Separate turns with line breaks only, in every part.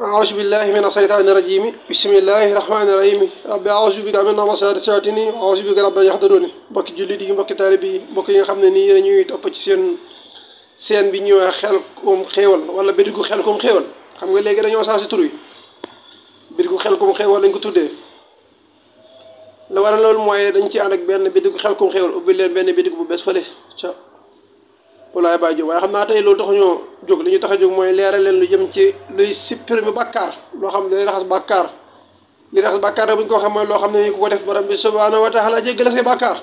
أعوذ بالله من الشيطان الرجيم بسم الله الرحمن الرحيم رب أعوذ بك من همزات الشياطين وأعوذ بك رب يحضرون mbokki jullit yi mbokki taalibe yi mbokk yi nga xam ne nii yéen ñuy topp ci seen bi ñëwee Xelcom xéewal wala Bidigu Xelcom xéewal xam nga léegi dañoo changé tur wi Bidigu Xelcom xéewal lañ ko tuddee la waral loolu mooy dañ ci ànd ak benn Bidigu Xelcom xéewal ubbi leen benn bidig bu bees fële ca Poulaye Baye Diop waaye xam naa tey loolu taxuñoo jóg li ñu tax a jóg mooy leeral leen lu jëm ci luy supprimer bàkkaar loo xam ne day raxas bàkkaar li raxas bàkkaar rek bu ñu ko xam mooy loo xam ne ku ko def borom bi subhaanahu wa taala jéggale say bàkkaar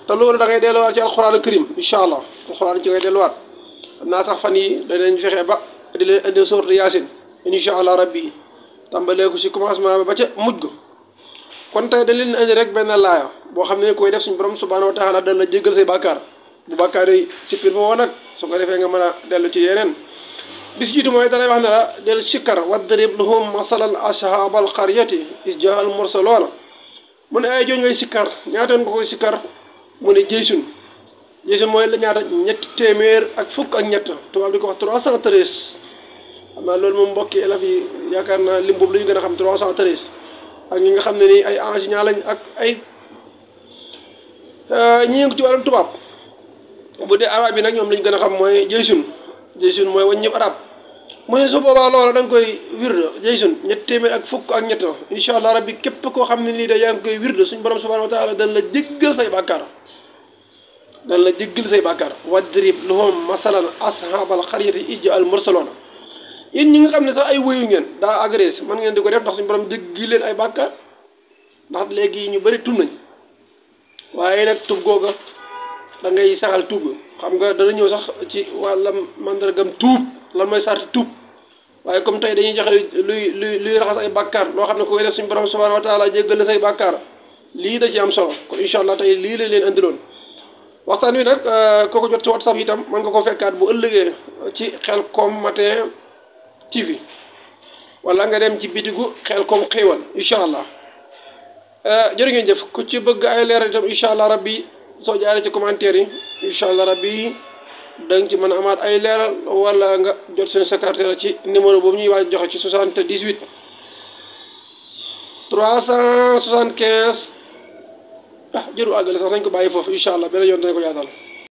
te loolu da ngay delluwaat ci alxuraan karim incha allah alxuraan ci ngay delluwaat xam naa sax fan yi danañ fexe ba di leen indi sourate Yaasin incha allah rabbi tàmbalee ko si commencement ba ca mujj go kon tey dañ leen indi rek benn laaya boo xam ne koy def suñu borom subhaanahu wa taala dana la jéggal say bàkkaar bu bàkkaar yi supprimer woon nag su ko defee nga mën a dellu ci yeneen bis jiitu mooy dalay wax ne la del sikkar wadrib lahum masalan ashaabal qaryati iz jaa al mursaloona mu ne ay jooñ ngay sikkar ñaatoon nga koy sikkar mu ne jeysun mooy la ñaata ñetti téeméer ak fukk ak ñett tubaab di ko wax 313 xam naa loolu moom mbokki élèves yi yaakaar naa lim boobu la ñu gën a xam 313 ak ñi nga xam ne nii ay enseignants lañ ak ay ñi ngi ci wàllum tubaab bu dee arab yi nag ñoom lañ gën a xam mooy jeysun mooy wañ ñëpp arab mu ne su boobaa loola da nga koy wirde jeysun ñetti téeméer ak fukk ak ñett incha allah rabbi képp koo xam ne nii da yaa ngi koy wirde suñ borom subhanahu wa taala dan la jéggal say bàkkaar wadrib lahum masalan ashabal qaryati iz jaa al mursaloona yéen ñi nga xam ne sax ay wéyu ngeen daa agressé mën ngeen di ko def ndax suñu borom jéggi leen ay bàkkaar ndax léegi ñu bëri tub nañ waaye nag tub googa da ngay saxal tuub xam nga dana ñëw sax ci wàllam mandargam tuub lan mooy sarti tuub waaye comme tey dañuy joxe luy raxas ay bàkkaar loo xam ne koy def suñu borom subhanahu wa taala jéggal say bàkkaar lii da ci am solo kon incha allah tey lii la leen andiloon waxtaan wi nag kooko jot ci WhatsApp itam mën nga ko fekkaat bu ëllëgee ci Xelcom matin TV wala nga dem ci Bidigu Xelcom xéewal incha allah jërë ngeen jëf ku ci bëgg ay leeral itam incha allah rabbi soo jaaree ci commentaire yi incha allah rabbi da nga ci mën a amaat ay leeral wala nga jot seen secrétaire ci numéro boobu ñuy waaj joxe ci 78 375 jëru àggale sax nañ ko bàyyi foofu incha allah beneen yoon danañ ko yaatal